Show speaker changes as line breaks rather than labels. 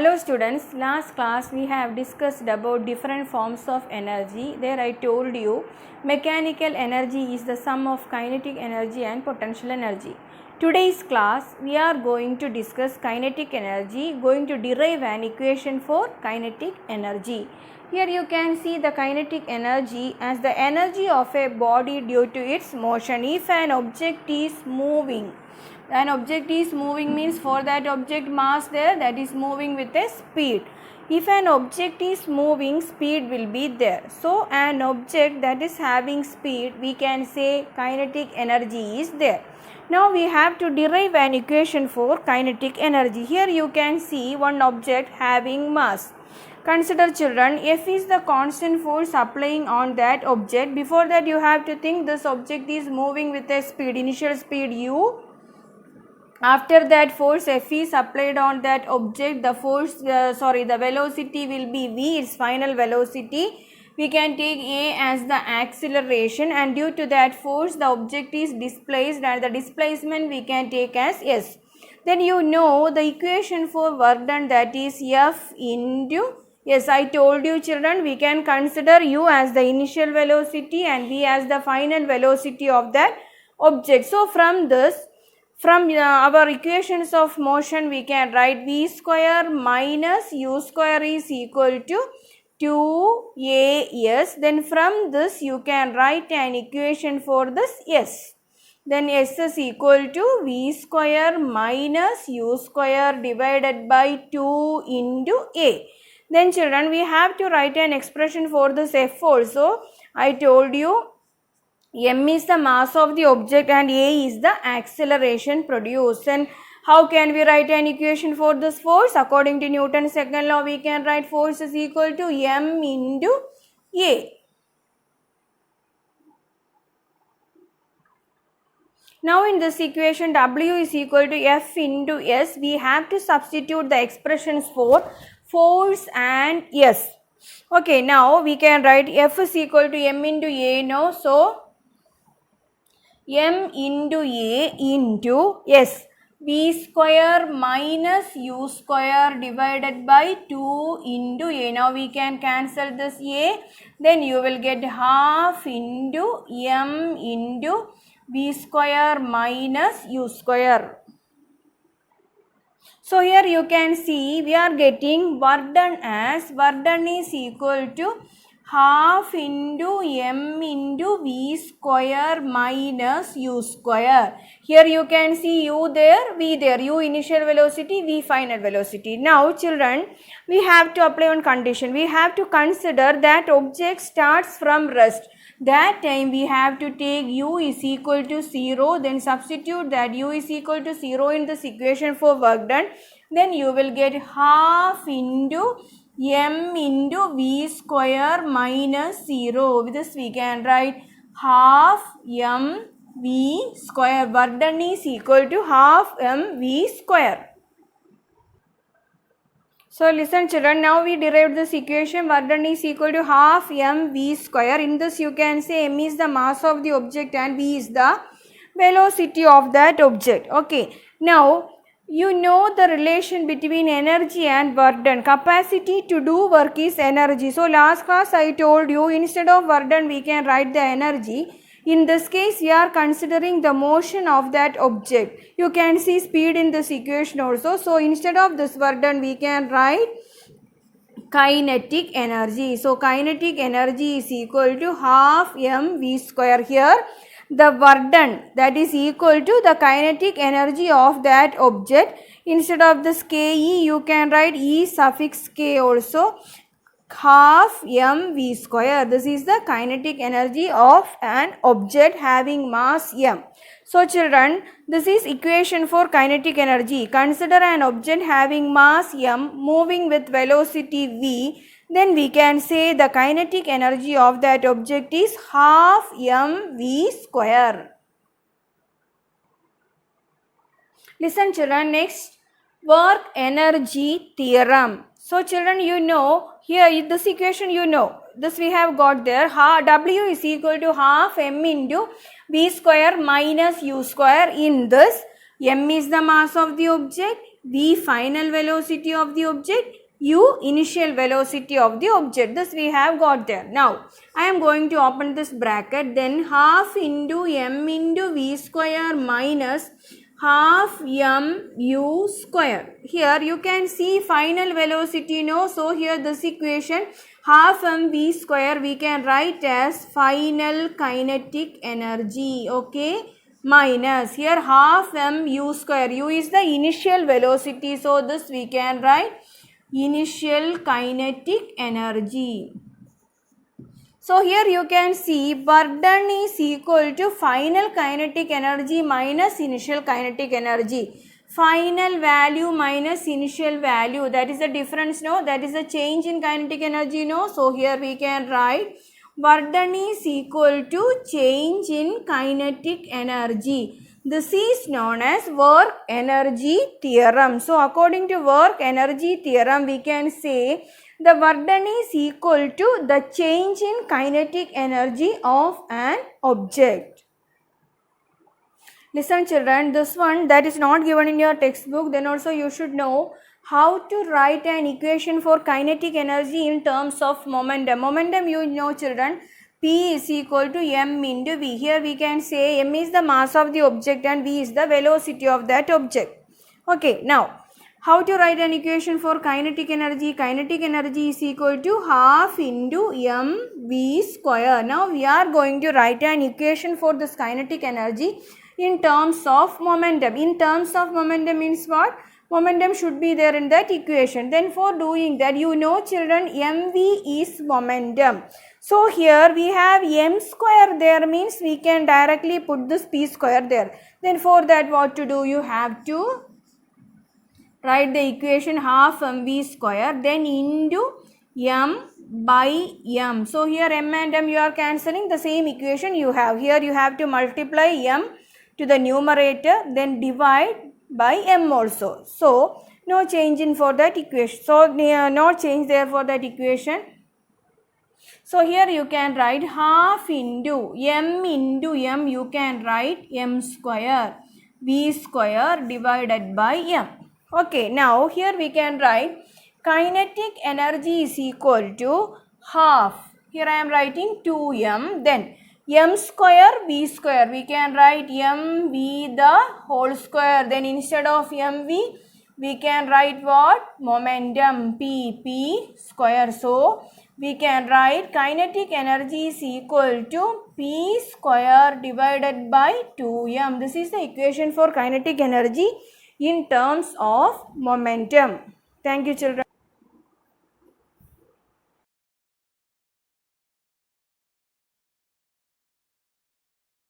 Hello students, last class we have discussed about different forms of energy. There I told you mechanical energy is the sum of kinetic energy and potential energy. Today's class we are going to discuss kinetic energy, going to derive an equation for kinetic energy. Here you can see the kinetic energy as the energy of a body due to its motion. If an object is moving, an object is moving means for that object mass there, that is moving with a speed. If an object is moving, speed will be there. So an object that is having speed, we can say kinetic energy is there. Now we have to derive an equation for kinetic energy. Here you can see one object having mass. Consider children, F is the constant force applying on that object. Before that you have to think this object is moving with a speed, initial speed u. After that force F is applied on that object, the the velocity will be v, its final velocity. We can take a as the acceleration, and due to that force the object is displaced, and the displacement we can take as s. Then you know the equation for work done, that is F into, yes, I told you children, we can consider u as the initial velocity and v as the final velocity of that object. So from our equations of motion we can write v square minus u square is equal to 2as. Then from this you can write an equation for this s. Then s is equal to v square minus u square divided by 2 into a. Then children, we have to write an expression for this f also. I told you m is the mass of the object and a is the acceleration produced. And how can we write an equation for this force? According to Newton's second law, we can write force is equal to m into a. Now in this equation W is equal to F into S, we have to substitute the expressions for force and S. Okay, now we can write F is equal to m into a now. So m into a into s, v square minus u square divided by 2 into a. Now we can cancel this a, then you will get half into m into v square minus u square. So here you can see we are getting work done as work done is equal to half into m into v square minus u square. Here you can see u there, v there, u initial velocity, v final velocity. Now children, we have to apply one condition. We have to consider that object starts from rest. That time we have to take u is equal to 0, then substitute that u is equal to 0 in this equation for work done. Then you will get half into m into v square minus 0. With this we can write half m v square. Work done is equal to half m v square. So listen children, now we derived this equation. Work done is equal to half m v square. In this you can say m is the mass of the object and v is the velocity of that object. Okay, now you know the relation between energy and work done. Capacity to do work is energy. So last class I told you, instead of work done we can write the energy. In this case we are considering the motion of that object. You can see speed in this equation also. So instead of this work done we can write kinetic energy. So kinetic energy is equal to half m v square. Here the work done, that is equal to the kinetic energy of that object. Instead of this ke, you can write e suffix k also, half m v square. This is the kinetic energy of an object having mass m. So children, this is equation for kinetic energy. Consider an object having mass m moving with velocity v. Then we can say the kinetic energy of that object is half m v square. Listen children, next work energy theorem. So children, you know here this equation, you know this we have got there. W is equal to half m into v square minus u square. In this, m is the mass of the object, V final velocity of the object, U initial velocity of the object. This we have got there. Now I am going to open this bracket, then half into m into v square minus half m u square. Here you can see final velocity, no? So here this equation half m v square we can write as final kinetic energy, okay, minus here half m u square. U is the initial velocity, so this we can write initial kinetic energy. So here you can see work done is equal to final kinetic energy minus initial kinetic energy. Final value minus initial value, that is the difference, no? That is the change in kinetic energy, no? So here we can write work done is equal to change in kinetic energy. This is known as work energy theorem. So according to work energy theorem, we can say the work done is equal to the change in kinetic energy of an object. Listen children, this one that is not given in your textbook, then also you should know how to write an equation for kinetic energy in terms of momentum. Momentum, you know children, P is equal to m into v. Here we can say m is the mass of the object and v is the velocity of that object. Okay, now how to write an equation for kinetic energy? Kinetic energy is equal to half into mv square. Now we are going to write an equation for this kinetic energy in terms of momentum. In terms of momentum means what? Momentum should be there in that equation. Then for doing that, you know children, mv is momentum. So here we have m square there, means we can directly put this p square there. Then for that what to do? You have to write the equation half mv square then into m by m. So here m and m you are cancelling, the same equation you have. Here you have to multiply m to the numerator, then divide by m also. So no change in for that equation. So no change there for that equation. So here you can write half into m you can write m square v square divided by m. Okay, now here we can write kinetic energy is equal to half. Here I am writing 2m, then m square v square, we can write mv the whole square, then instead of mv we can write what? Momentum p square. So we can write kinetic energy is equal to p square divided by 2m. This is the equation for kinetic energy in terms of momentum. Thank you children.